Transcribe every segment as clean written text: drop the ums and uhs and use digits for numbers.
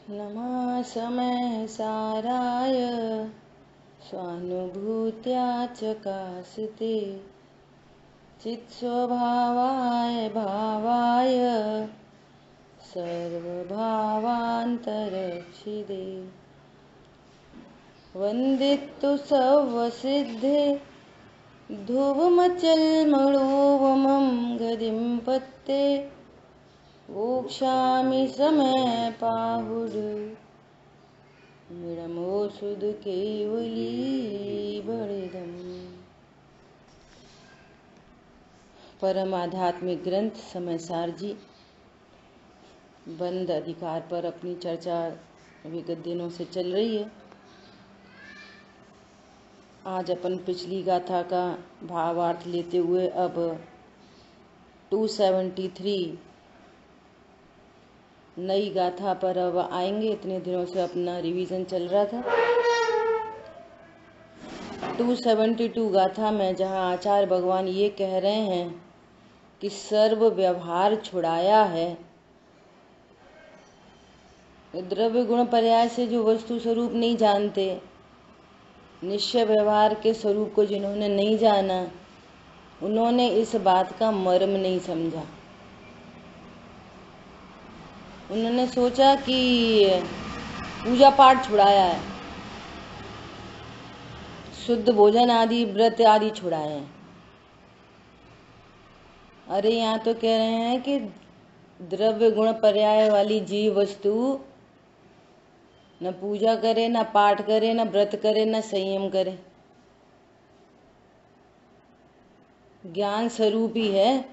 नमः समय साराय स्वानुभूत्या चकासिते चित्स्वभावाय भावाय सर्वभावान्तरक्षिदे वन्दितु सर्वसिद्धे ध्रुवमचलमणोवमं गतिं पत्ते वोक्षामि समय पाहुड मिडमोसुद केवली बड़ेदम। परम आध्यात्मिक ग्रंथ समयसार जी बंद अधिकार पर अपनी चर्चा विगत दिनों से चल रही है। आज अपन पिछली गाथा का भावार्थ लेते हुए अब 273 नई गाथा पर अब आएंगे। इतने दिनों से अपना रिवीजन चल रहा था। 272 गाथा में जहाँ आचार्य भगवान ये कह रहे हैं कि सर्व व्यवहार छुड़ाया है, द्रव्य गुण पर्याय से जो वस्तु स्वरूप नहीं जानते, निश्चय व्यवहार के स्वरूप को जिन्होंने नहीं जाना, उन्होंने इस बात का मर्म नहीं समझा। उन्होंने सोचा कि पूजा पाठ छुड़ाया है, शुद्ध भोजन आदि व्रत आदि छुड़ाए हैं। अरे यहाँ तो कह रहे हैं कि द्रव्य गुण पर्याय वाली जीव वस्तु न पूजा करे, न पाठ करे, न व्रत करे, न संयम करे, ज्ञान स्वरूपी है।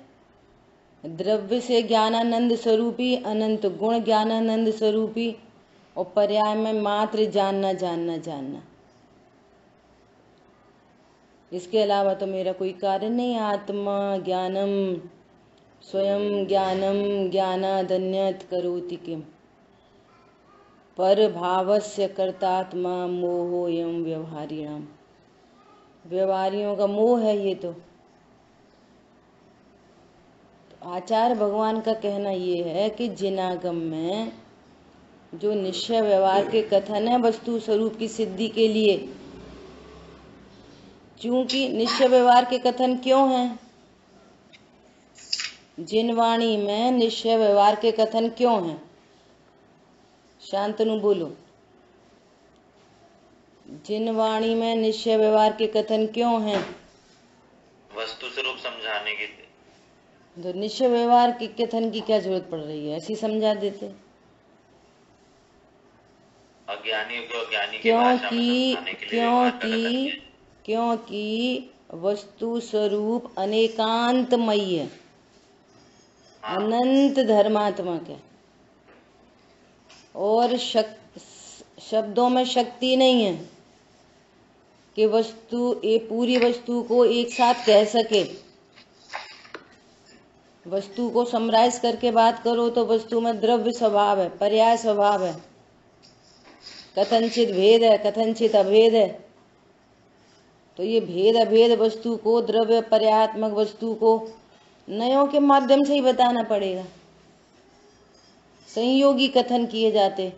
द्रव्य से ज्ञानानंद स्वरूपी, अनंत गुण ज्ञानानंद स्वरूपी, और पर्याय में मात्र जानना जानना जानना। इसके अलावा तो मेरा कोई कार्य नहीं। आत्मा ज्ञानम स्वयं ज्ञानम ज्ञानादन्यत करोति किम पर भावस्य कर्तात्मा मोहोयम व्यवहारिणाम। व्यवहारियों का मोह है ये तो। आचार्य भगवान का कहना ये है कि जिनागम में जो निश्चय व्यवहार के कथन है वस्तु स्वरूप की सिद्धि के लिए, चूंकि निश्चय व्यवहार के कथन क्यों हैं, जिन वाणी में निश्चय व्यवहार के कथन क्यों हैं, शांतनु बोलो। जिन वाणी में निश्चय व्यवहार के कथन क्यों हैं? वस्तु स्वरूप समझाने के लिए। तो निश्चय व्यवहार के कथन की क्या जरूरत पड़ रही है? ऐसी समझा देते। अज्ञानियों को अज्ञानी की भाषा में समझाने के लिए व्यवहार का कथन किया। क्योंकि वस्तु स्वरूप अनेकांतमयी है, अनंत धर्मात्मक है, और शब्दों में शक्ति नहीं है कि पूरी वस्तु को एक साथ कह सके। वस्तु को समराइज करके बात करो तो वस्तु में द्रव्य स्वभाव है, पर्याय स्वभाव है, कथनचित भेद है, कथनचित अभेद है। तो ये भेद अभेद वस्तु को, द्रव्य पर्यायात्मक वस्तु को नयों के माध्यम से ही बताना पड़ेगा। संयोगी कथन किए जाते,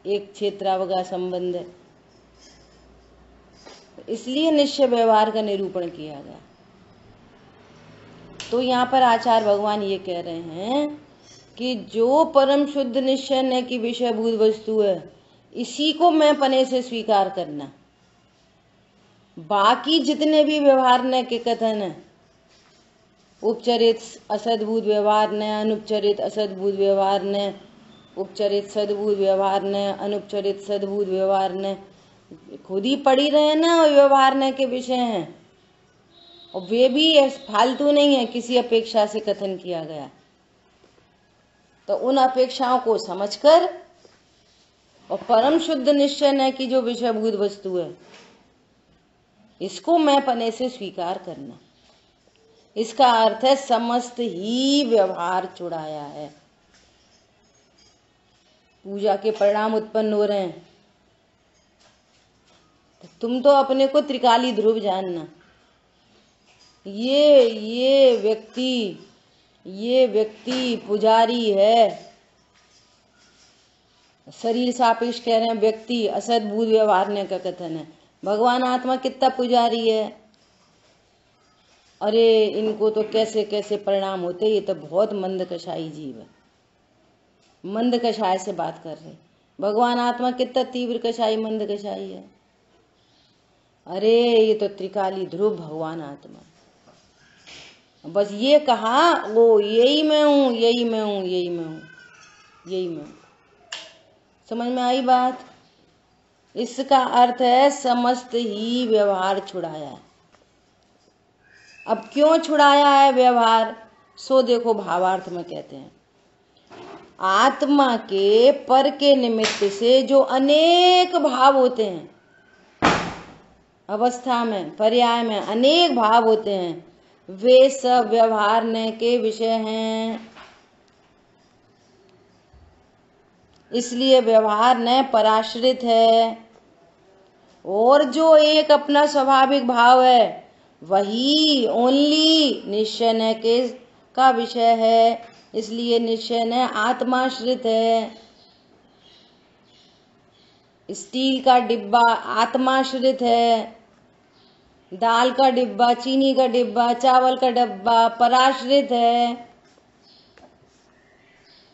एक क्षेत्रावगा संबंध है, इसलिए निश्चय व्यवहार का निरूपण किया गया। तो यहाँ पर आचार्य भगवान ये कह रहे हैं कि जो परम शुद्ध निश्चय न की विषयभूत वस्तु है, इसी को मैं पने से स्वीकार करना। बाकी जितने भी व्यवहार न के कथन है, उपचरित असद्भूत व्यवहार न, अनुपचरित असद्भूत व्यवहार न, उपचरित सद्भूत व्यवहार न, अनुपचरित सद्भूत व्यवहार न, खुद ही पढ़ी रहे ना व्यवहार न के विषय हैं, और वे भी फालतू नहीं है, किसी अपेक्षा से कथन किया गया। तो उन अपेक्षाओं को समझकर और परम शुद्ध निश्चय न की जो विषयभूत वस्तु है, इसको मैं पने से स्वीकार करना। इसका अर्थ है समस्त ही व्यवहार छुड़ाया है। पूजा के परिणाम उत्पन्न हो रहे हैं, तुम तो अपने को त्रिकाली ध्रुव जानना। ये व्यक्ति पुजारी है, शरीर सापेक्ष कह रहे हैं व्यक्ति, असद्भूत व्यवहारने का कथन है। भगवान आत्मा कितना पुजारी है, अरे इनको तो कैसे कैसे परिणाम होते, ये तो बहुत मंद कषाई जीव है। मंद कषाय से बात कर रहे, भगवान आत्मा कितना तीव्र कषाई मंद कषाई है। अरे ये तो त्रिकाली ध्रुव भगवान आत्मा, बस ये कहा वो यही मैं हूं, यही मैं हूं, यही मैं हूं, यही मैं हूं। समझ में आई बात? इसका अर्थ है समस्त ही व्यवहार छुड़ाया है। अब क्यों छुड़ाया है व्यवहार, सो देखो भावार्थ में कहते हैं, आत्मा के पर के निमित्त से जो अनेक भाव होते हैं, अवस्था में पर्याय में अनेक भाव होते हैं, वे सब व्यवहारने के विषय हैं। इसलिए व्यवहार न पराश्रित है, और जो एक अपना स्वाभाविक भाव है वही ओनली निश्चय न के का विषय है। इसलिए निश्चय न आत्माश्रित है। स्टील का डिब्बा आत्माश्रित है, दाल का डिब्बा, चीनी का डिब्बा, चावल का डिब्बा पराश्रित है।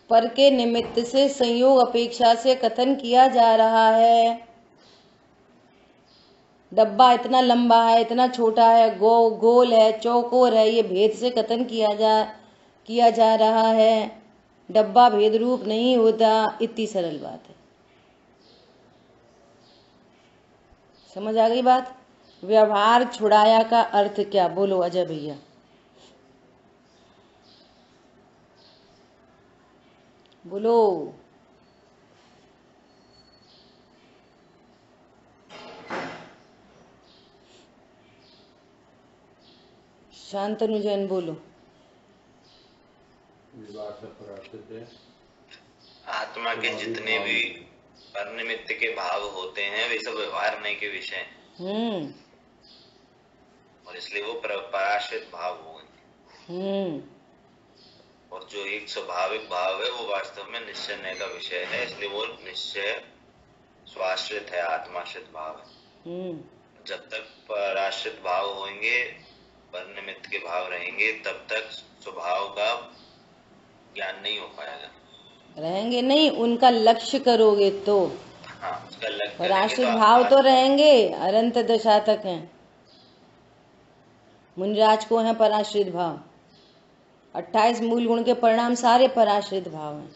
पर के निमित्त से संयोग अपेक्षा से कथन किया जा रहा है। डब्बा इतना लंबा है, इतना छोटा है, गोल है, चौकोर है, ये भेद से कथन किया जा रहा है। डब्बा भेद रूप नहीं होता, इतनी सरल बात है। समझ आ गई बात? व्यवहार छुड़ाया का अर्थ क्या, बोलो अजय भैया? बोलो। शांतनु जैन बोलो। आत्मा के जितने भी परनिमित्त के भाव होते हैं वे सब व्यवहार नहीं के विषय हैं, और इसलिए वो पराश्रित भाव होंगे। और जो एक स्वाभाविक भाव है वो वास्तव में निश्चय नहीं का विषय है, इसलिए वो निश्चय स्वाश्रित है, आत्माश्रित भाव है। जब तक पराश्रित भाव होंगे, परनिमित्त के भाव रहेंगे, तब तक स्वभाव का ज्ञान नहीं हो पाएगा। रहेंगे नहीं, उनका लक्ष्य करोगे तो। हाँ, उसका लक्ष्य पराश्रित भाव तो रहेंगे, अनंत दशा तक हैं। मुनिराज को है पराश्रित भाव, 28 मूल गुण के परिणाम सारे पराश्रित भाव हैं।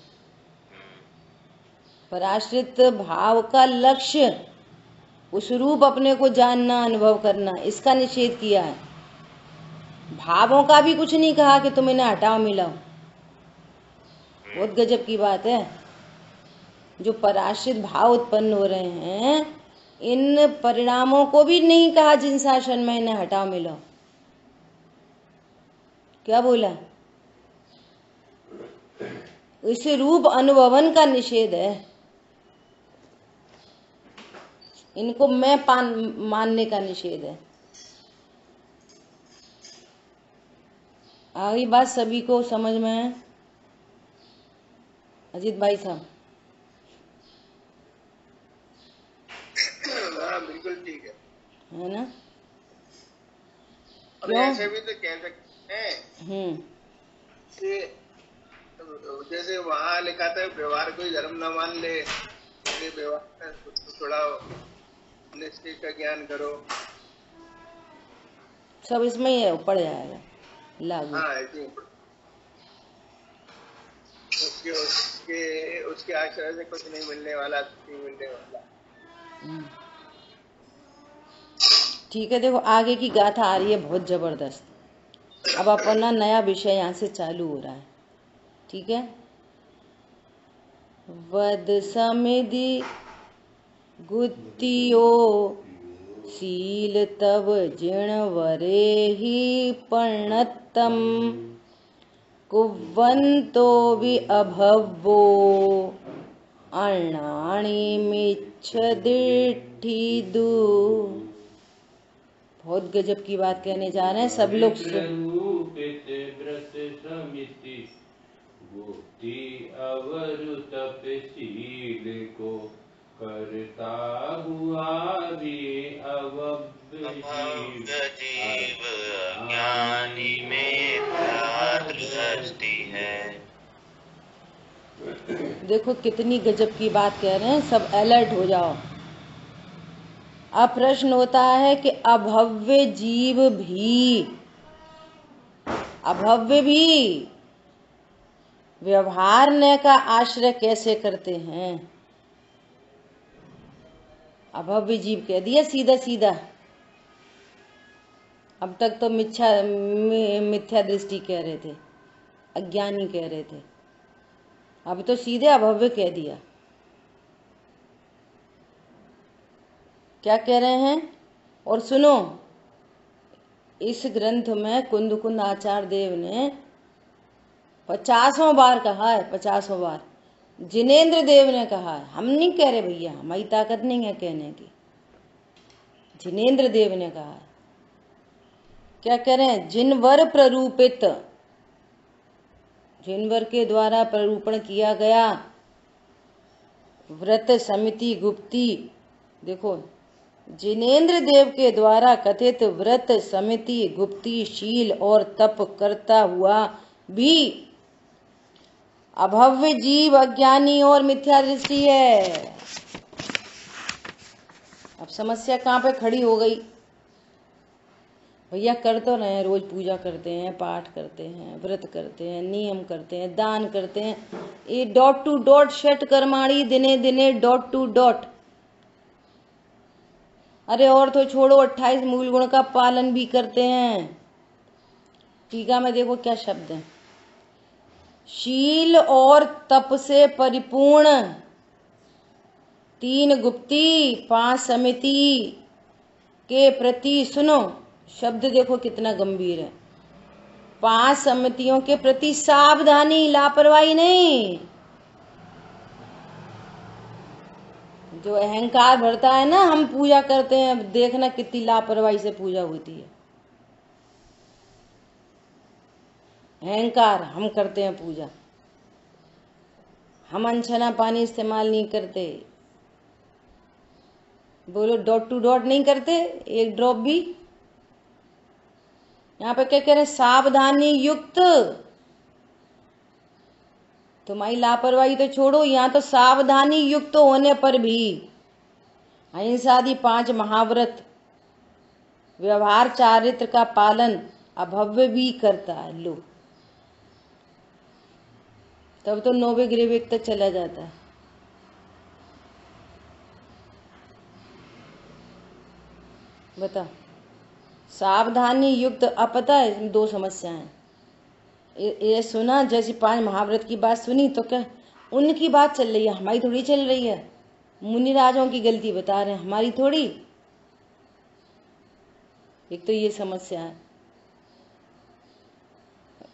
पराश्रित भाव का लक्ष्य उस रूप अपने को जानना, अनुभव करना, इसका निषेध किया है। भावों का भी कुछ नहीं कहा कि तुम इन्हें हटाओ मिलाओ। बहुत गजब की बात है। जो पराश्रित भाव उत्पन्न हो रहे हैं, इन परिणामों को भी नहीं कहा जिन शासन में इन्हें हटाओ मिलाओ। क्या बोला? इस रूप अनुभवन का निषेध है। इनको मैं मानने का निषेध है। आगे बात सभी को समझ में है? अजीत भाई साहब? हाँ, बिल्कुल ठीक है ना? क्यों? ऐसे भी तो कह सकते हैं कि जैसे वहाँ लिखा था व्यवहार कोई धर्म न मान ले, व्यवहार थोड़ा निश्चय का ज्ञान करो, सब इसमें ही पड़ जाएगा लागू। हाँ, उसके आश्रय से कुछ नहीं मिलने वाला, नहीं मिलने वाला। ठीक है, देखो आगे की गाथा आ रही है बहुत जबरदस्त। अब अपना नया विषय यहाँ से चालू हो रहा है। ठीक है। वद समिधि गुत्तियो शील तब जिण वरे ही पर्णतम कुवंतो भी अभवो अणाणी मिच्छ दिट्ठी दू। बहुत गजब की बात कहने जा रहे हैं, सब लोग अवर तपशील को करता हुआ भी अभव्य जीव अज्ञानी मिथ्या दृष्टि है। देखो कितनी गजब की बात कह रहे हैं, सब अलर्ट हो जाओ। अब प्रश्न होता है कि अभव्य जीव भी, अभव्य भी व्यवहार न का आश्रय कैसे करते हैं? अभव्य जीव कह दिया सीधा सीधा। अब तक तो मिथ्या दृष्टि कह रहे थे, अज्ञानी कह रहे थे, अब तो सीधे अभव्य कह दिया। क्या कह रहे हैं? और सुनो, इस ग्रंथ में कुंद आचार्य देव ने 50 बार कहा है, 50 बार। जिनेन्द्र देव ने कहा है, हम नहीं कह रहे भैया, हमारी ताकत नहीं है कहने की। जिनेन्द्र देव ने कहा है। क्या कह रहे हैं? जिनवर प्ररूपित, जिनवर के द्वारा प्ररूपण किया गया व्रत समिति गुप्ती, देखो जिनेन्द्र देव के द्वारा कथित व्रत समिति गुप्ती शील और तप करता हुआ भी अभव्य जीव अज्ञानी और मिथ्या दृष्टि है। अब समस्या कहाँ पे खड़ी हो गई? भैया कर तो रहे हैं, रोज पूजा करते हैं, पाठ करते हैं, व्रत करते हैं, नियम करते हैं, दान करते हैं, ये डॉट टू डॉट षट कर्माणी दिने दिने डॉट टू डॉट। अरे और तो छोड़ो, 28 मूल गुण का पालन भी करते हैं। टीका में देखो क्या शब्द है, शील और तप से परिपूर्ण, 3 गुप्ती 5 समिति के प्रति, सुनो शब्द देखो कितना गंभीर है, 5 समितियों के प्रति सावधानी, लापरवाही नहीं। जो अहंकार भरता है ना, हम पूजा करते हैं, देखना कितनी लापरवाही से पूजा होती है। अहंकार, हम करते हैं पूजा, हम अनछना पानी इस्तेमाल नहीं करते। बोलो डॉट टू डॉट नहीं करते, एक ड्रॉप भी। यहाँ पे क्या कह रहे हैं? सावधानी युक्त। तुम्हारी लापरवाही तो छोड़ो, यहाँ तो सावधानी युक्त होने पर भी अहिंसादि 5 महाव्रत, व्यवहार चारित्र का पालन अभव्य भी करता है। लो, तब तो 9वें ग्रेव तक चला जाता है। बता, सावधानी युक्त। अब पता है इसमें 2 समस्याएं। ये सुना, जैसे 5 महाव्रत की बात सुनी तो क्या उनकी बात चल रही है, हमारी थोड़ी चल रही है। मुनिराजों की गलती बता रहे हैं, हमारी थोड़ी। एक तो ये समस्या है।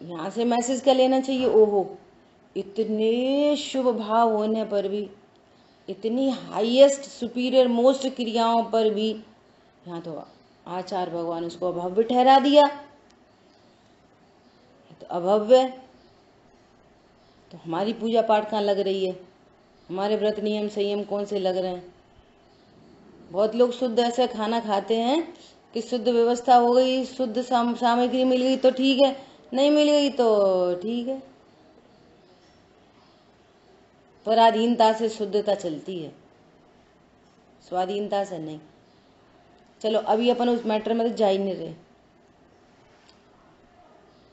यहां से मैसेज कर लेना चाहिए, ओहो इतने शुभ भाव होने पर भी, इतनी हाईएस्ट सुपीरियर मोस्ट क्रियाओं पर भी यहाँ तो आचार्य भगवान उसको अभव्य ठहरा दिया। तो अभव्य, तो हमारी पूजा पाठ कहाँ लग रही है? हमारे व्रत नियम संयम कौन से लग रहे हैं? बहुत लोग शुद्ध ऐसे खाना खाते हैं कि शुद्ध व्यवस्था हो गई, शुद्ध सामग्री मिल गई तो ठीक है, नहीं मिल गई तो ठीक है। पराधीनता से शुद्धता चलती है, स्वाधीनता से नहीं। चलो अभी अपन उस मैटर में तो जा ही नहीं रहे।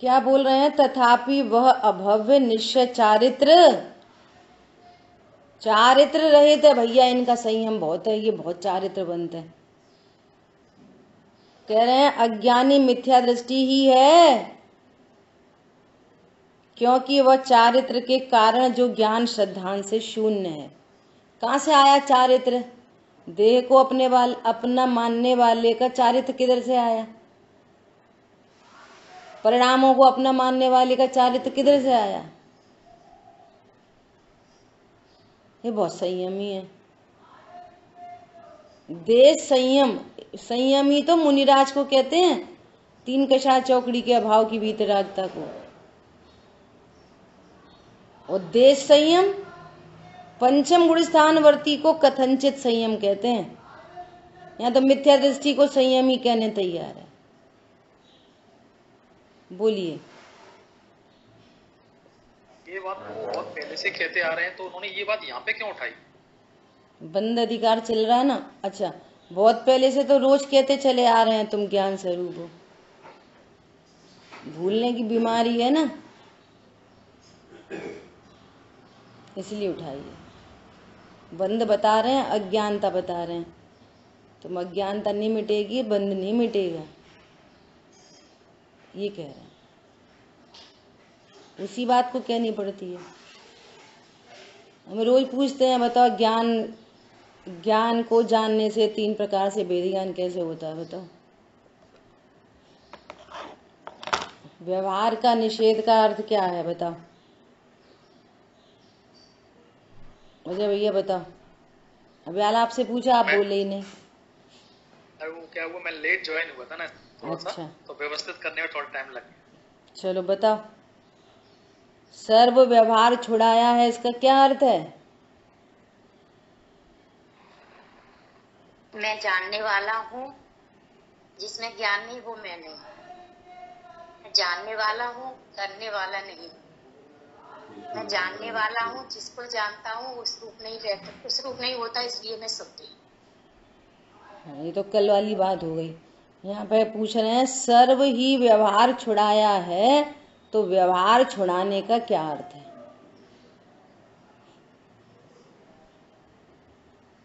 क्या बोल रहे हैं? तथापि वह अभव्य निश्चय चारित्र रहित है। भैया इनका संयम बहुत है, ये बहुत चारित्र बनते हैं। कह रहे हैं अज्ञानी मिथ्या दृष्टि ही है, क्योंकि वह चारित्र के कारण जो ज्ञान श्रद्धान से शून्य है। कहां से आया चारित्र? देह को अपना मानने वाले का चारित्र किधर से आया? परिणामों को अपना मानने वाले का चारित्र किधर से आया? ये बहुत संयमी है। देश संयम, संयमी तो मुनिराज को कहते हैं, 3 कषाय चौकड़ी के अभाव की भीतरागता को। उद्देश्य संयम, पंचम गुण स्थानवर्ती को कथनचित संयम कहते हैं। यहाँ तो मिथ्या दृष्टि को संयम ही कहने तैयार है। बोलिए। ये बात तो बहुत पहले से कहते आ रहे हैं, तो उन्होंने ये बात यहाँ पे क्यों उठाई? बंद अधिकार चल रहा है ना। अच्छा, बहुत पहले से तो रोज कहते चले आ रहे हैं तुम ज्ञान स्वरूप हो। भूलने की बीमारी है ना, इसलिए उठाइए। बंद बता रहे हैं, अज्ञानता बता रहे हैं। तुम अज्ञानता नहीं मिटेगी, बंद नहीं मिटेगा, ये कह रहे हैं। उसी बात को कहनी पड़ती है। हम रोज पूछते हैं, बताओ ज्ञान को जानने से 3 प्रकार से वेद ज्ञान कैसे होता है? बताओ। व्यवहार का निषेध का अर्थ क्या है? बताओ मुझे भैया, बताओ। अभी आपसे पूछा, आप बोले ही नहीं। अरे वो क्या हुआ, मैं लेट ज्वाइन हुआ था ना थोड़ा सा, अच्छा, तो व्यवस्थित करने में थोड़ा टाइम लग गया। चलो बताओ। सर्व व्यवहार छुड़ाया है, इसका क्या अर्थ है? मैं जानने वाला हूँ, जिसमें ज्ञान नहीं वो मैं नहीं। मैं जानने वाला हूँ, करने वाला नहीं। मैं जानने वाला हूँ, जिसको जानता हूँ उस रूप नहीं रहता, उस रूप नहीं होता, इसलिए मैं सुखी हूँ। ये तो कल वाली बात हो गई। यहाँ पे पूछ रहे हैं सर्व ही व्यवहार छुड़ाया है, तो व्यवहार छुड़ाने का क्या अर्थ है?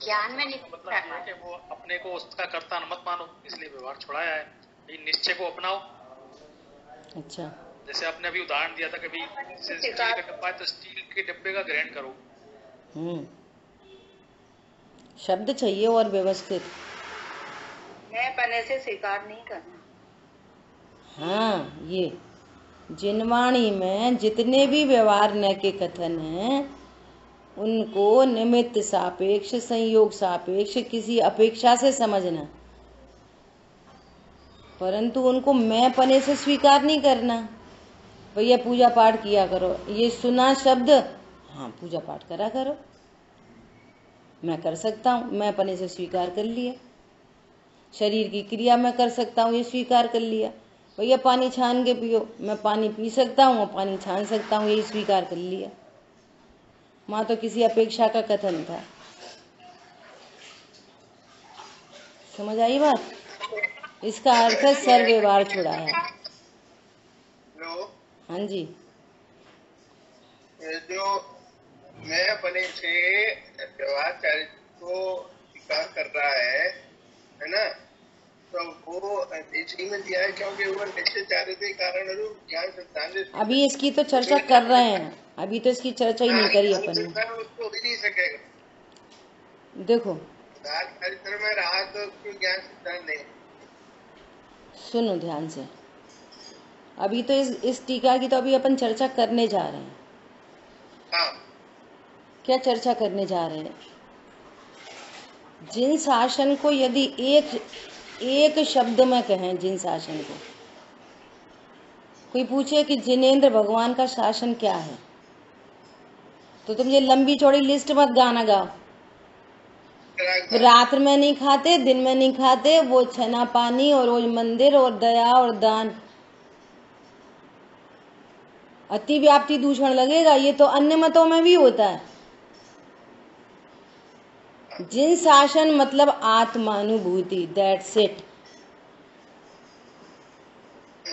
ज्ञान में नहीं मतलब ये है कि वो अपने को उसका कर्ता मत मानो, इसलिए व्यवहार छुड़ाया है। ये निश्चय को अपनाओ। अच्छा, जैसे आपने अभी उदाहरण दिया था कि भाई स्टील का डब्बा है तो स्टील के डब्बे का ग्रहण करो। शब्द चाहिए और व्यवस्थित। मैं पने से स्वीकार नहीं करना। हाँ, ये जिनवाणी में जितने भी व्यवहार न के कथन हैं, उनको निमित्त सापेक्ष, संयोग सापेक्ष, किसी अपेक्षा से समझना, परंतु उनको मैं पने से स्वीकार नहीं करना। भैया पूजा पाठ किया करो, ये सुना शब्द, हाँ पूजा पाठ करा करो, मैं कर सकता हूँ, मैं पने से स्वीकार कर लिया। शरीर की क्रिया मैं कर सकता हूँ, ये स्वीकार कर लिया। भैया पानी छान के पियो, मैं पानी पी सकता हूँ और पानी छान सकता हूँ, यही स्वीकार कर लिया। माँ तो किसी अपेक्षा का कथन था। समझ आई बात? इसका अर्थ है सर्व व्यवहार छुड़ाया। हाँ जी। जो मैं अपने से व्यवहार को स्वीकार कर रहा है ना, तो वो इसलिए में दिया है क्योंकि वो निश्चित चारित्र्य कारण रूप ज्ञान सिद्धांत। अभी इसकी तो चर्चा कर रहे हैं, अभी तो इसकी चर्चा ही नहीं करी अपन ने। उसको हो नहीं सकेगा। देखो चरित्र में रहा तो ज्ञान सिद्धांत नहीं। सुनो ध्यान से, अभी तो इस टीका की तो अभी अपन चर्चा करने जा रहे हैं। हाँ। क्या चर्चा करने जा रहे हैं? जिन शासन को यदि एक शब्द में कहें, जिन शासन को, कोई पूछे कि जिनेंद्र भगवान का शासन क्या है, तो तुम ये लंबी चौड़ी लिस्ट मत गाना गाओ। रात में नहीं खाते, दिन में नहीं खाते, वो छना पानी और रोज मंदिर और दया और दान। अति व्याप्ति दूषण लगेगा, ये तो अन्य मतों में भी होता है। जिन शासन मतलब आत्मानुभूति, दैट्स इट,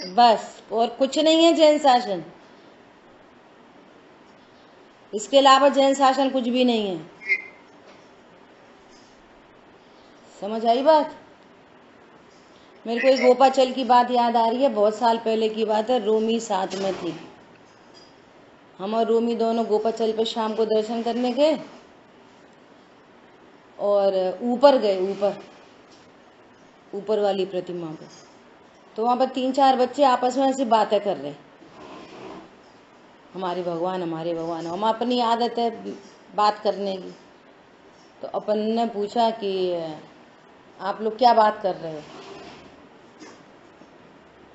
बस, और कुछ नहीं है जैन शासन। इसके अलावा जैन शासन कुछ भी नहीं है। समझ आई बात? मेरे को एक गोपाचल की बात याद आ रही है, बहुत साल पहले की बात है। रोमी साथ में थी, हम और रोमी दोनों गोपाचल पे शाम को दर्शन करने गए और ऊपर गए, ऊपर वाली प्रतिमा पे। तो वहां पर 3-4 बच्चे आपस में ऐसी बातें कर रहे, हमारे भगवान हमारे भगवान। हम अपनी आदत है बात करने की, तो अपन ने पूछा कि आप लोग क्या बात कर रहे हो,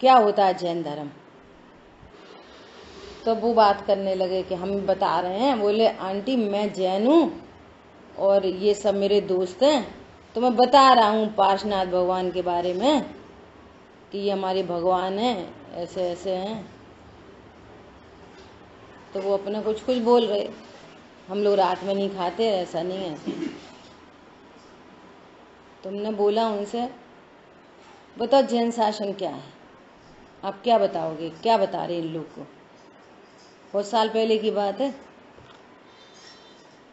क्या होता है जैन धर्म? तो वो बात करने लगे कि हम बता रहे हैं। बोले आंटी मैं जैन हूँ और ये सब मेरे दोस्त हैं, तो मैं बता रहा हूँ पार्शनाथ भगवान के बारे में कि ये हमारे भगवान हैं, ऐसे ऐसे हैं। तो वो अपना कुछ कुछ बोल रहे। हम लोग रात में नहीं खाते, ऐसा नहीं है। तुमने बोला उनसे बताओ जैन शासन क्या है, आप क्या बताओगे, क्या बता रहे इन लोग को। बहुत साल पहले की बात है।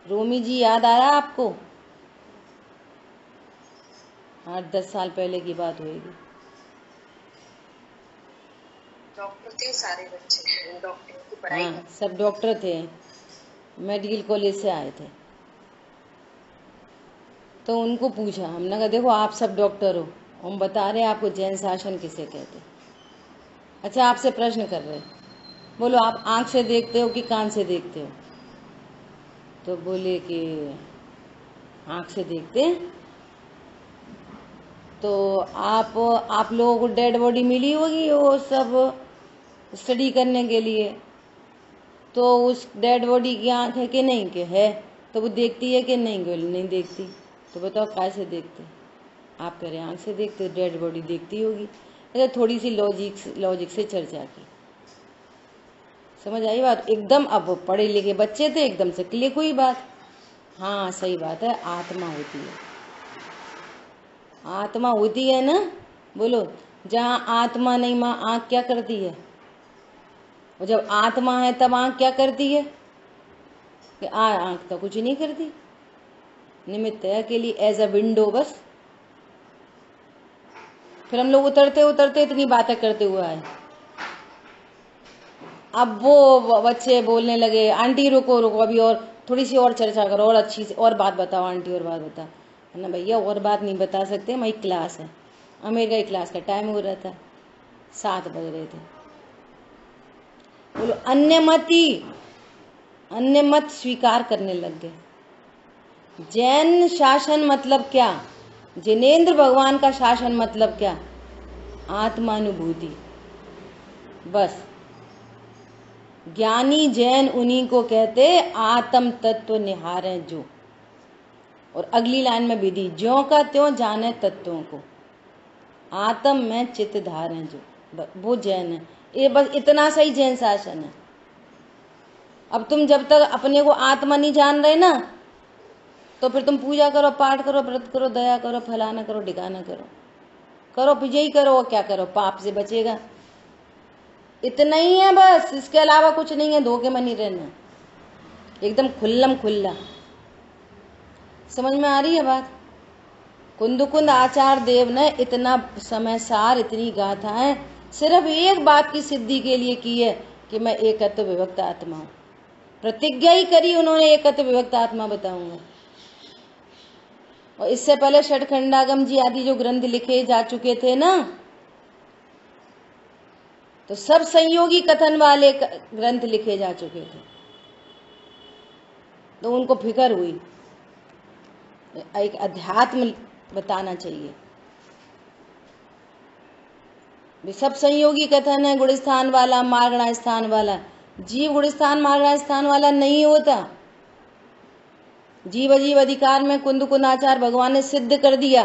रोमी जी याद आ रहा है आपको? 8-10 साल पहले की बात होगी। डॉक्टर थे सारे बच्चे, डॉक्टर की पढ़ाई। हाँ, सब डॉक्टर थे, मेडिकल कॉलेज से आए थे। तो उनको पूछा, हमने कहा देखो आप सब डॉक्टर हो, हम बता रहे हैं आपको जैन शासन किसे कहते। अच्छा आपसे प्रश्न कर रहे, बोलो आप आंख से देखते हो कि कान से देखते हो? तो बोले कि आंख से देखते हैं। तो आप लोगों को डेड बॉडी मिली होगी वो सब स्टडी करने के लिए, तो उस डेड बॉडी की आंख है कि नहीं के है, तो वो देखती है कि नहीं? बोले नहीं देखती। तो बताओ कैसे देखते? आप कह रहे आंख से देखते, डेड बॉडी देखती होगी। तो थोड़ी सी लॉजिक से चर्चा की, समझ आई बात एकदम। अब वो पढ़े लिखे बच्चे थे, एकदम से क्लिक हुई बात। हाँ सही बात है, आत्मा होती है, आत्मा होती है ना। बोलो जहाँ आत्मा नहीं माँ आँख क्या करती है? और जब आत्मा है तब आँख क्या करती है? कि आँख तो कुछ नहीं करती, निमित्त है के लिए, एज अ विंडो बस। फिर हम लोग उतरते उतरते इतनी बातें करते हुए आए। अब वो बच्चे बोलने लगे आंटी रुको रुको अभी और थोड़ी सी और चर्चा करो, और अच्छी से और बात बताओ आंटी, और बात बताओ। ना भैया और बात नहीं बता सकते, हमारी क्लास है, अमेरिका की क्लास का टाइम हो रहा था, 7 बज रहे थे। बोलो अन्य मत स्वीकार करने लग गए। जैन शासन मतलब क्या? जिनेंद्र भगवान का शासन मतलब क्या? आत्मानुभूति बस। ज्ञानी जैन उन्हीं को कहते आत्म तत्व निहारे जो। और अगली लाइन में विधि ज्यों का त्यों जाने तत्वों को, आत्म में चित्त धारे जो, वो जैन है। ये बस इतना सही जैन शासन है। अब तुम जब तक अपने को आत्मा नहीं जान रहे ना, तो फिर तुम पूजा करो, पाठ करो, व्रत करो, दया करो, फलाना करो, ढिकाना करो, विजयी करो, और क्या करो, पाप से बचेगा। इतना ही है बस, इसके अलावा कुछ नहीं है। धोखे में नहीं रहना, एकदम खुल्लम खुल्ला। समझ में आ रही है बात? कुंदकुंद आचार्य देव ने इतना समय सार, इतनी गाथाएं सिर्फ एक बात की सिद्धि के लिए की है कि मैं एकत्व विभक्त आत्मा हूं। प्रतिज्ञा ही करी उन्होंने, एकत्व विभक्त आत्मा बताऊंगा। और इससे पहले षटखंडागम जी आदि जो ग्रंथ लिखे जा चुके थे ना, तो सब संयोगी कथन वाले ग्रंथ लिखे जा चुके थे। तो उनको फिक्र हुई एक अध्यात्म बताना चाहिए। सब संयोगी कथन है, गुणस्थान वाला, मार्गणा स्थान वाला। जीव गुणस्थान मार्गणा स्थान वाला नहीं होता। जीव अजीव अधिकार में कुंदकुंदाचार्य भगवान ने सिद्ध कर दिया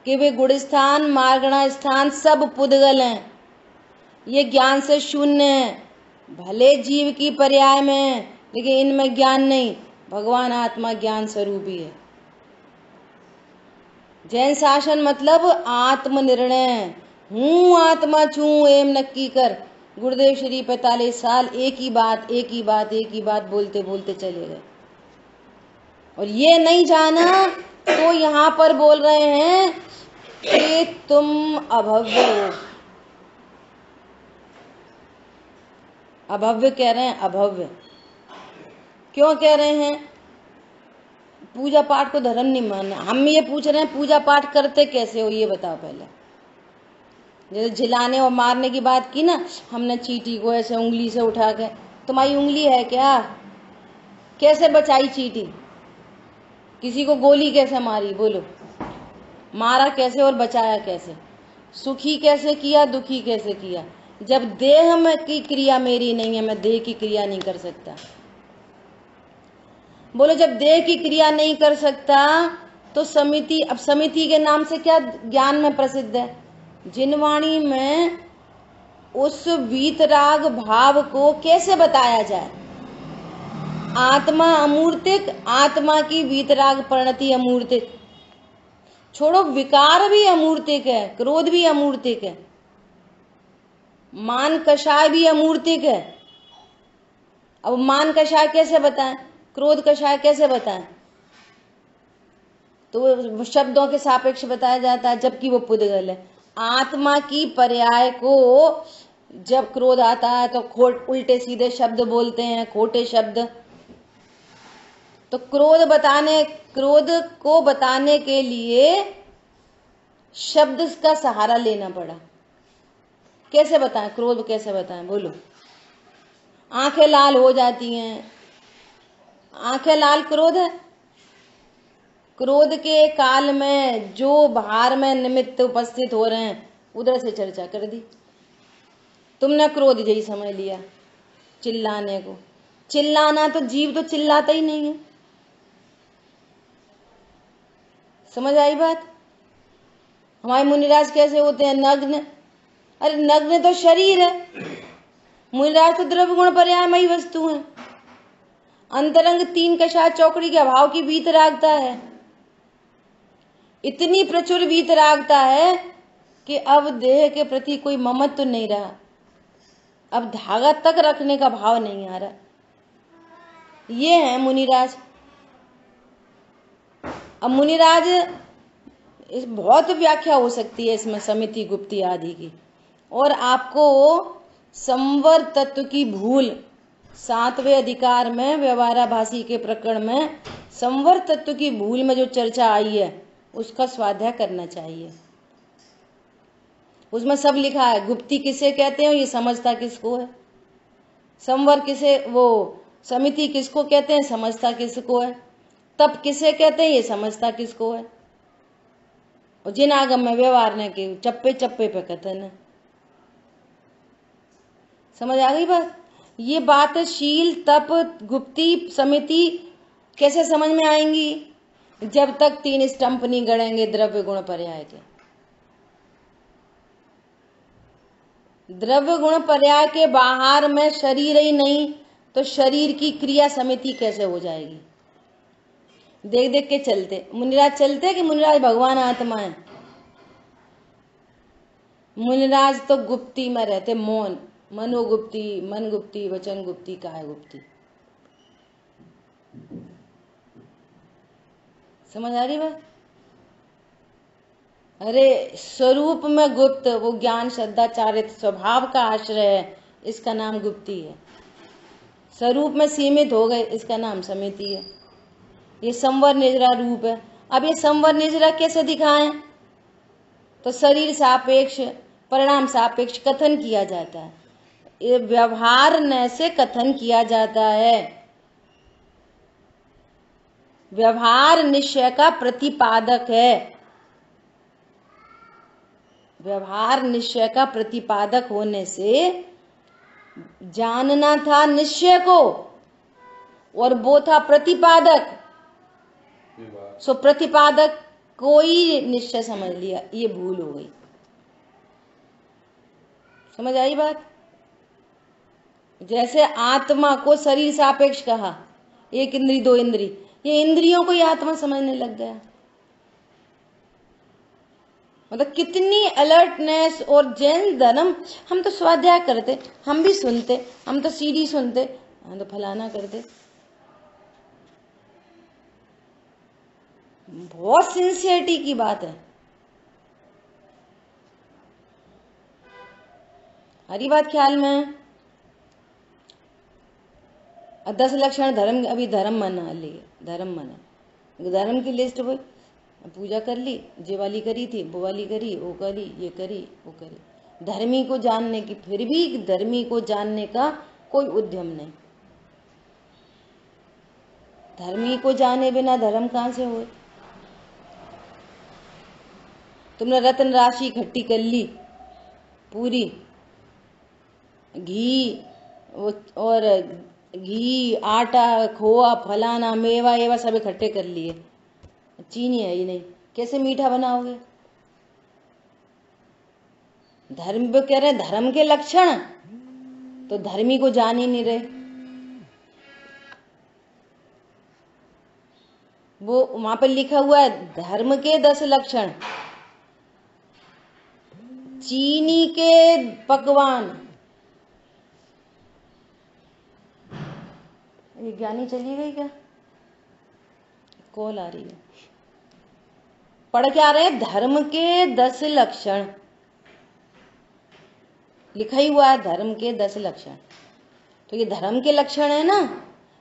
कि वे गुणस्थान मार्गणा स्थान सब पुद्गल हैं, ये ज्ञान से शून्य है। भले जीव की पर्याय में, लेकिन इनमें ज्ञान नहीं। भगवान आत्मा ज्ञान स्वरूपी है। जैन शासन मतलब आत्मनिर्णय। हूं आत्मा छू एम नक्की कर। गुरुदेव श्री 45 साल एक ही बात बोलते बोलते चले गए, और ये नहीं जाना तो यहाँ पर बोल रहे हैं कि तुम अभव्य हो। अभव्य कह रहे हैं, अभव्य क्यों कह रहे हैं? पूजा पाठ को धर्म नहीं मानना। हम ये पूछ रहे हैं पूजा पाठ करते कैसे हो, ये बताओ पहले। जैसे झिलाने और मारने की बात की ना, हमने चींटी को ऐसे उंगली से उठा के, तुम्हारी उंगली है क्या? कैसे बचाई चींटी? किसी को गोली कैसे मारी? बोलो, मारा कैसे और बचाया कैसे? सुखी कैसे किया, दुखी कैसे किया? जब देह में की क्रिया मेरी नहीं है, मैं देह की क्रिया नहीं कर सकता। बोलो, जब देह की क्रिया नहीं कर सकता तो समिति, अब समिति के नाम से क्या ज्ञान में प्रसिद्ध है? जिनवाणी में उस वीतराग भाव को कैसे बताया जाए? आत्मा अमूर्तिक, आत्मा की वीतराग परिणति अमूर्तिक। छोड़ो, विकार भी अमूर्तिक है, क्रोध भी अमूर्तिक है, मान कषाय भी अमूर्तिक है। अब मान कषाय कैसे बताएं, क्रोध कषाय कैसे बताएं? तो वो शब्दों के सापेक्ष बताया जाता है, जबकि वो पुद्गल है। आत्मा की पर्याय को जब क्रोध आता है तो उल्टे सीधे शब्द बोलते हैं, खोटे शब्द। तो क्रोध को बताने के लिए शब्द का सहारा लेना पड़ा। कैसे बताएं, क्रोध कैसे बताएं? बोलो। आंखें लाल हो जाती हैं, आंखें लाल क्रोध है। क्रोध के काल में जो बाहर में निमित्त उपस्थित हो रहे हैं, उधर से चर्चा कर दी। तुमने क्रोध यही समझ लिया, चिल्लाने को। चिल्लाना तो जीव तो चिल्लाता ही नहीं है। समझ आई बात? हमारे मुनिराज कैसे होते हैं? नग्न। अरे नग्न तो शरीर है, मुनिराज तो द्रव्य गुण पर्यायमयी वस्तु है। अंतरंग तीन कषाय चौकड़ी के अभाव की वीतरागता है। इतनी प्रचुर वीतरागता है कि अब देह के प्रति कोई ममत्व नहीं रहा, अब धागा तक रखने का भाव नहीं आ रहा। ये है मुनिराज। अब मुनिराज, इस बहुत व्याख्या हो सकती है इसमें, समिति गुप्ती आदि की। और आपको संवर तत्व की भूल 7वें अधिकार में व्यवहाराभासी के प्रकरण में संवर तत्व की भूल में जो चर्चा आई है उसका स्वाध्याय करना चाहिए। उसमें सब लिखा है, गुप्ती किसे कहते हैं, ये समझता किसको है। संवर किसे, वो समिति किसको कहते हैं, समझता किसको है। तप किसे कहते हैं, ये समझता किसको है। और जिन आगम में व्यवहार ने के चप्पे चप्पे पे कथन है। समझ आ गई बात? ये बात शील, तप, गुप्ती, समिति कैसे समझ में आएंगी? जब तक 3 स्टंप नहीं गड़ेंगे द्रव्य गुण पर्याय के। द्रव्य गुण पर्याय के बाहर में शरीर ही नहीं तो शरीर की क्रिया समिति कैसे हो जाएगी? देख देख के चलते मुनिराज चलते कि मुनिराज भगवान आत्मा है? मुनिराज तो गुप्ती में रहते, मौन, मनोगुप्ती, मन गुप्ती, वचन गुप्ती, काय गुप्ती। समझ आ रही बात? अरे स्वरूप में गुप्त, वो ज्ञान श्रद्धा चारित्र स्वभाव का आश्रय है, इसका नाम गुप्ती है। स्वरूप में सीमित हो गए, इसका नाम समिति है। ये संवर निजरा रूप है। अब ये संवर निजरा कैसे दिखाएं? तो शरीर सापेक्ष, परिणाम सापेक्ष कथन किया जाता है। ये व्यवहार न से कथन किया जाता है। व्यवहार निश्चय का प्रतिपादक है। व्यवहार निश्चय का प्रतिपादक होने से जानना था निश्चय को, और वो था प्रतिपादक। सो प्रतिपादक कोई निश्चय समझ लिया, ये भूल हो गई। समझ आई बात? जैसे आत्मा को शरीर सापेक्ष कहा, 1 इंद्री 2 इंद्री, ये इंद्रियों को ही आत्मा समझने लग गया। मतलब कितनी अलर्टनेस। और जैन धर्म, हम तो स्वाध्याय करते, हम भी सुनते, हम तो सीडी सुनते, हम तो फलाना करते। बहुत सिंसियरिटी की बात है। हरी बात ख्याल में? 10 लक्षण धर्म, अभी धर्म मना लिए, धर्म मना, धर्म की लिस्ट हुई, पूजा कर ली, ये वाली करी थी, वो वाली करी, वो करी, ये करी, वो करी। धर्मी को जानने की, फिर भी धर्मी को जानने का कोई उद्यम नहीं। धर्मी को जाने बिना धर्म कहां से हुए? तुमने रत्न राशि इकट्ठी कर ली पूरी, घी और घी, आटा, खोआ, फलाना, मेवा एवा सब इकट्ठे कर लिए, चीनी है ही नहीं, कैसे मीठा बनाओगे? धर्म पे कह रहे धर्म के लक्षण, तो धर्मी को जान ही नहीं रहे। वो वहां पर लिखा हुआ है धर्म के 10 लक्षण, चीनी के पकवान। ये ज्ञानी चली गई क्या? कॉल आ रही है। पढ़ क्या रहे? धर्म के 10 लक्षण लिखा ही हुआ है, धर्म के 10 लक्षण। तो ये धर्म के लक्षण है ना,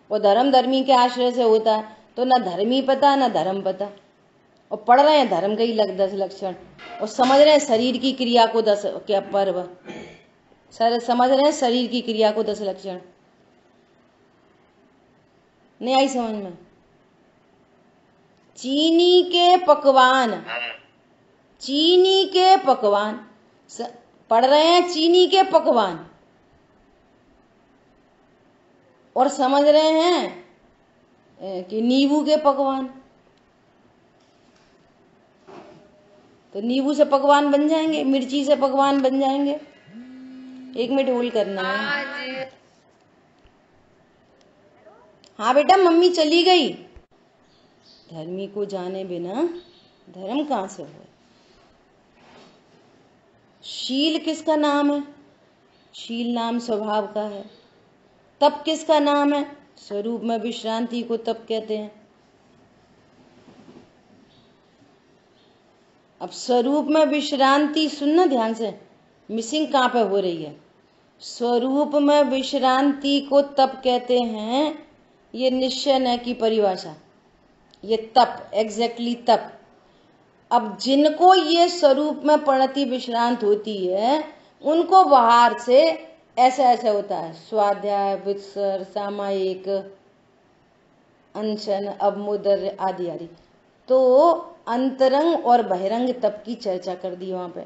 वो धर्म धर्मी के आश्रय से होता है, तो ना धर्मी पता ना धर्म पता, और पढ़ रहे हैं धर्म के ही 10 लक्षण, और समझ रहे हैं शरीर की क्रिया को 10 क्या पर्व, सारे समझ रहे हैं शरीर की क्रिया को 10 लक्षण। नहीं आई समझ में? चीनी के पकवान, चीनी के पकवान पढ़ रहे हैं, चीनी के पकवान, और समझ रहे हैं कि नींबू के पकवान। तो नींबू से पकवान बन जाएंगे, मिर्ची से पकवान बन जाएंगे। 1 मिनट होल्ड करना है। हाँ बेटा, मम्मी चली गई। धर्मी को जाने बिना धर्म कहाँ से हो? शील किसका नाम है? शील नाम स्वभाव का है। तप किसका नाम है? स्वरूप में विश्रांति को तप कहते हैं। अब स्वरूप में विश्रांति, सुनना ध्यान से, मिसिंग कहाँ पे हो रही है? स्वरूप में विश्रांति को तप कहते हैं। ये निश्चय न की परिभाषा, ये तप, एग्जैक्टली तप। अब जिनको ये स्वरूप में प्रणति विश्रांत होती है, उनको बाहर से ऐसे ऐसे होता है, स्वाध्याय, वित्सर, सामायिक, अनशन, अवमुदर आदि आदि। तो अंतरंग और बहिरंग तप की चर्चा कर दी वहां पे।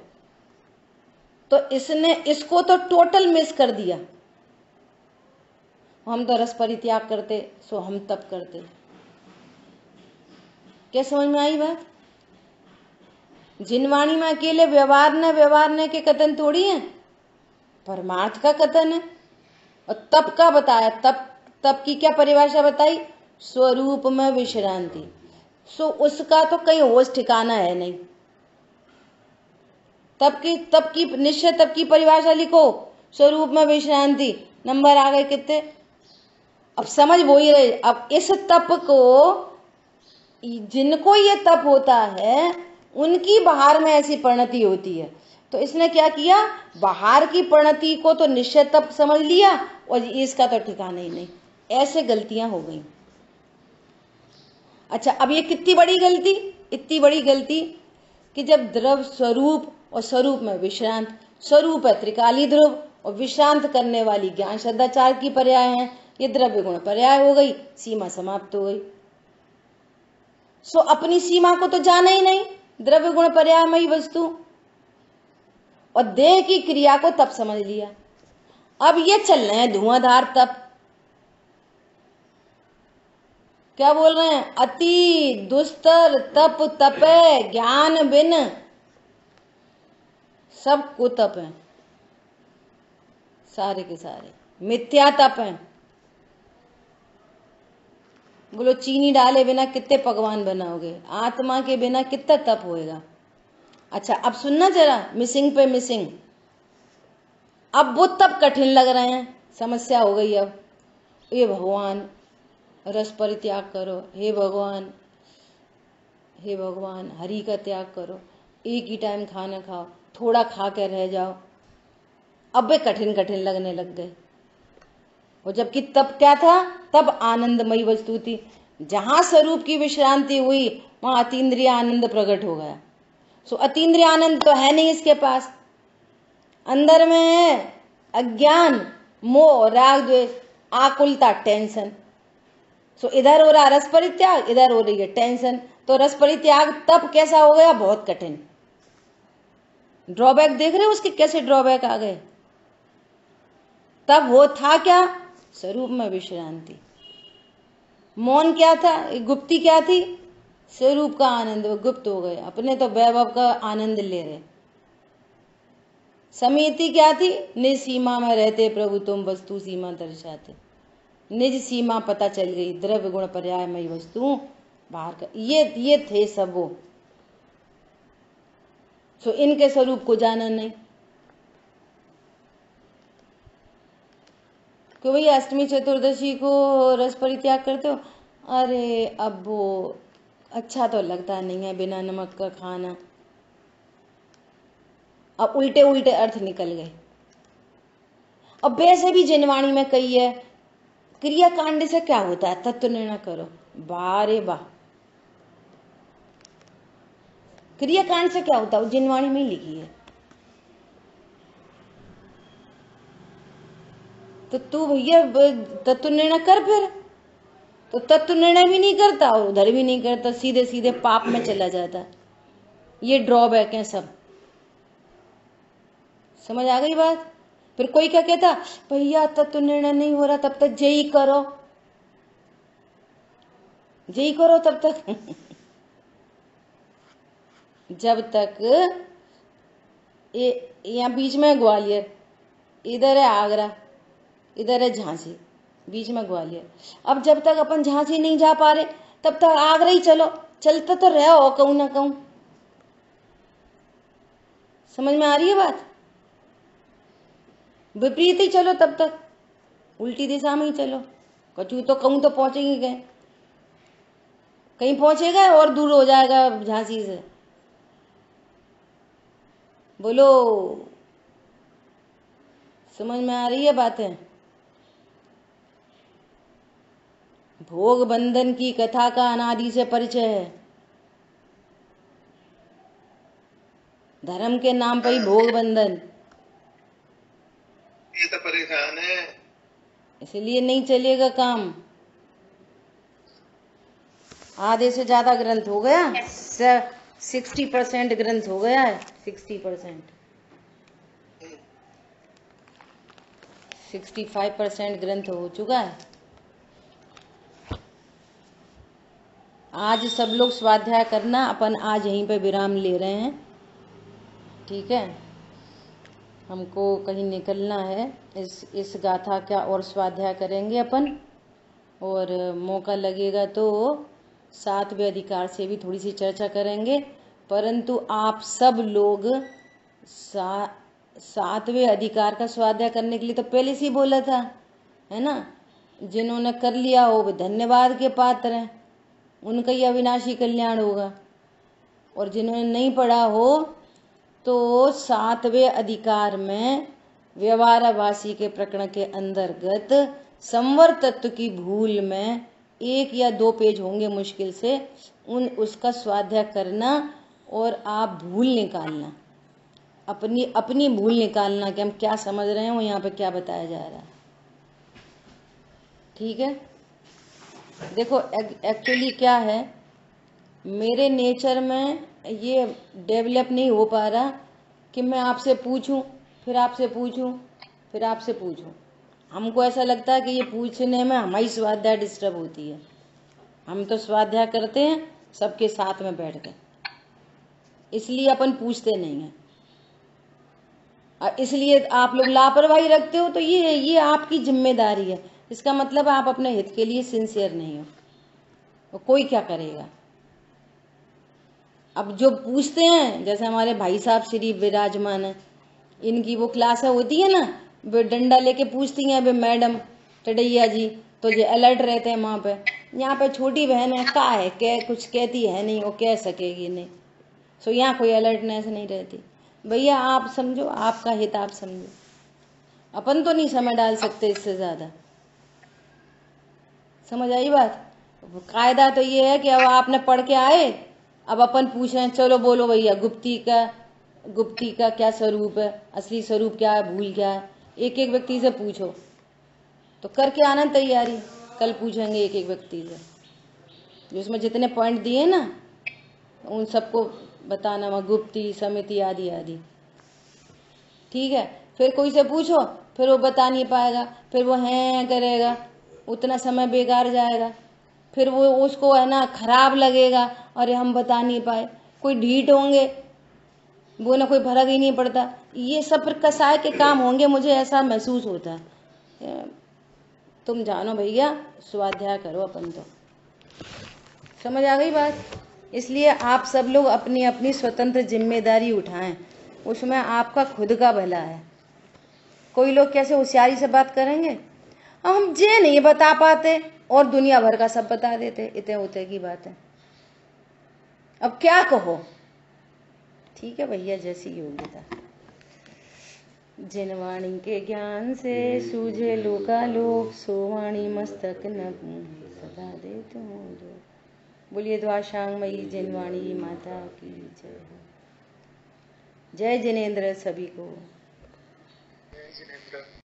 तो इसने इसको तो टोटल मिस कर दिया। हम तो रस परित्याग करते, सो हम तप करते। क्या समझ में आई बात? जिनवाणी में अकेले व्यवहार ने के कथन थोड़ी है, परमार्थ का कथन है। और तप का बताया, तप की क्या परिभाषा बताई? स्वरूप में विश्रांति। सो उसका तो कहीं होश ठिकाना है नहीं। तप की निश्चय तप की परिभाषा लिखो, स्वरूप में विश्रांति, नंबर आ गए कितने? अब समझ वो ही रहे। अब इस तप को, जिनको ये तप होता है, उनकी बाहर में ऐसी परिणति होती है। तो इसने क्या किया? बाहर की परिणति को तो निश्चय तप समझ लिया, और इसका तो ठिकाना ही नहीं। ऐसे गलतियां हो गई। अच्छा, अब ये कितनी बड़ी गलती? इतनी बड़ी गलती कि जब द्रव स्वरूप और स्वरूप में विश्रांत, स्वरूप है त्रिकाली ध्रुव, और विश्रांत करने वाली ज्ञान श्रद्धाचार की पर्याय है, ये द्रव्य गुण पर्याय हो गई, सीमा समाप्त हो गई। सो अपनी सीमा को तो जाना ही नहीं, द्रव्य गुण पर्यायमयी वस्तु, और देह की क्रिया को तप समझ लिया। अब ये चल रहे हैं धुआंधार तप। क्या बोल रहे हैं? अति दुस्तर तप तपे ज्ञान बिन, सब को तप है, सारे के सारे मिथ्या तप है। बोलो, चीनी डाले बिना कितने पकवान बनाओगे? आत्मा के बिना कितना तप होएगा? अच्छा, अब सुनना जरा, मिसिंग पे मिसिंग। अब वो तप कठिन लग रहे हैं, समस्या हो गई। अब ये भगवान, रस परित्याग करो, हे भगवान, हे भगवान, हरि का त्याग करो, एक ही टाइम खाना खाओ, थोड़ा खा के रह जाओ। अब वे कठिन कठिन लगने लग गए। और जबकि तब क्या था? तब आनंदमयी वस्तु थी। जहां स्वरूप की विश्रांति हुई, वहां अतीन्द्रिय आनंद प्रकट हो गया। सो अतीन्द्रिय आनंद तो है नहीं इसके पास, अंदर में है अज्ञान, मोह, राग, द्वेष, आकुलता, टेंशन। सो इधर हो रहा रस परित्याग, इधर हो रही है टेंशन। तो रस परित्याग तब कैसा हो गया? बहुत कठिन। ड्रॉबैक देख रहे हो उसके, कैसे ड्रॉबैक आ गए? तब वो था क्या? स्वरूप में विश्रांति। मौन क्या था? गुप्ती क्या थी? स्वरूप का आनंद। वो गुप्त हो गए, अपने तो वैभव का आनंद ले रहे। समिति क्या थी? निज सीमा में रहते प्रभु तुम वस्तु सीमा दर्शाते। निज सीमा पता चल गई, द्रव्य गुण पर्यायमयी वस्तु बाहर का। ये थे सब वो। सो इनके स्वरूप को जाना नहीं। कि भाई अष्टमी चतुर्दशी को रस परित्याग करते हो, अरे अब वो अच्छा तो लगता नहीं है बिना नमक का खाना। अब उल्टे उल्टे अर्थ निकल गए। अब वैसे भी जनवाणी में कही है क्रिया कांड से क्या होता है, तत्व निर्णय करो। वाह रे वाह, क्रिया कांड से क्या होता है? जनवाणी में ही लिखी है। तो तू भैया तत्व निर्णय कर फिर। तो तत्व निर्णय भी नहीं करता और उधर भी नहीं करता, सीधे सीधे पाप में चला जाता। ये ड्रॉबैक है सब। समझ आ गई बात? फिर कोई क्या कहता, भैया तत्व निर्णय नहीं हो रहा तब तक जय करो, जय करो तब तक जब तक यहाँ बीच में ग्वालियर, इधर है आगरा, इधर है झांसी, बीच में ग्वालियर। अब जब तक अपन झांसी नहीं जा पा रहे तब तक आगरा ही चलो, चलते तो रहो कहूं ना कहूं। समझ में आ रही है बात? विपरीत ही चलो तब तक, उल्टी दिशा में ही चलो। कचू तो कहूं तो पहुंचेंगे गए, कहीं पहुंचेगा और दूर हो जाएगा झांसी से। बोलो, समझ में आ रही है बातें? भोग बंधन की कथा का अनादि से परिचय है। धर्म के नाम पर ही भोग बंधन। ये तो परेशान है, इसलिए नहीं चलेगा काम। आधे से ज्यादा ग्रंथ हो गया, 60% ग्रंथ हो गया है। 60%, 65% ग्रंथ हो चुका है। आज सब लोग स्वाध्याय करना, अपन आज यहीं पे विराम ले रहे हैं, ठीक है? हमको कहीं निकलना है। इस गाथा का और स्वाध्याय करेंगे अपन, और मौका लगेगा तो 7वें अधिकार से भी थोड़ी सी चर्चा करेंगे। परंतु आप सब लोग 7वें अधिकार का स्वाध्याय करने के लिए तो पहले से ही बोला था, है ना? जिन्होंने कर लिया हो वे धन्यवाद के पात्र हैं, उनका ही अविनाशी कल्याण होगा। और जिन्होंने नहीं पढ़ा हो तो 7वें अधिकार में व्यवहाराभासी के प्रकरण के अंतर्गत संवर तत्व की भूल में 1 या 2 पेज होंगे मुश्किल से, उसका स्वाध्याय करना और आप भूल निकालना, अपनी भूल निकालना कि हम क्या समझ रहे हैं और यहाँ पे क्या बताया जा रहा है। ठीक है? देखो एक्चुअली क्या है, मेरे नेचर में ये डेवलप नहीं हो पा रहा कि मैं आपसे पूछूं, फिर आपसे पूछूं, फिर आपसे पूछूं। हमको ऐसा लगता है कि ये पूछने में हमारी स्वाध्याय डिस्टर्ब होती है। हम तो स्वाध्याय करते हैं सबके साथ में बैठ कर, इसलिए अपन पूछते नहीं हैं। और इसलिए आप लोग लापरवाही रखते हो तो ये आपकी जिम्मेदारी है। इसका मतलब आप अपने हित के लिए सिंसियर नहीं हो, तो कोई क्या करेगा। अब जो पूछते हैं, जैसे हमारे भाई साहब श्री विराजमान है, इनकी वो क्लास होती है ना, वे डंडा लेके पूछती हैं, वे मैडम टडैया जी, तो ये अलर्ट रहते हैं वहां पे। यहाँ पे छोटी बहन है, का है कुछ कहती है नहीं, वो कह सकेगी नहीं, सो यहाँ कोई अलर्टनेस नहीं रहती। भैया आप समझो, आपका हित आप समझो, अपन तो नहीं समय डाल सकते इससे ज्यादा। समझ आई बात? कायदा तो ये है कि अब आपने पढ़ के आए, अब अपन पूछ रहे हैं, चलो बोलो भैया गुप्ती का क्या स्वरूप है, असली स्वरूप क्या है, भूल क्या है। एक एक व्यक्ति से पूछो, तो करके आना तैयारी। कल पूछेंगे एक एक व्यक्ति से, जो उसमें जितने पॉइंट दिए ना उन सबको बताना, वहाँ गुप्ती समिति आदि आदि। ठीक है? फिर कोई से पूछो, फिर वो बता नहीं पाएगा, फिर वो हैं करेगा, उतना समय बेकार जाएगा, फिर वो उसको है ना खराब लगेगा, और हम बता नहीं पाए, कोई ढीठ होंगे, वो ना कोई फर्क ही नहीं पड़ता। ये सब फिर कसाय के काम होंगे, मुझे ऐसा महसूस होता है। तुम जानो भैया, स्वाध्याय करो अपन तो। समझ आ गई बात? इसलिए आप सब लोग अपनी अपनी स्वतंत्र जिम्मेदारी उठाएं, उसमें आपका खुद का भला है। कोई लोग कैसे होशियारी से बात करेंगे, हम जे नहीं बता पाते और दुनिया भर का सब बता देते, इतने उतने की बात है। अब क्या कहो? ठीक है भैया, जैसी योग्यता। जिन वाणी के ज्ञान से सूझे लोकालोक, सो वाणी मस्तक न सदा देते हो जो। बोलिए द्वाशांगमयी जिनवाणी माता की जय हो। जय जिनेन्द्र सभी को।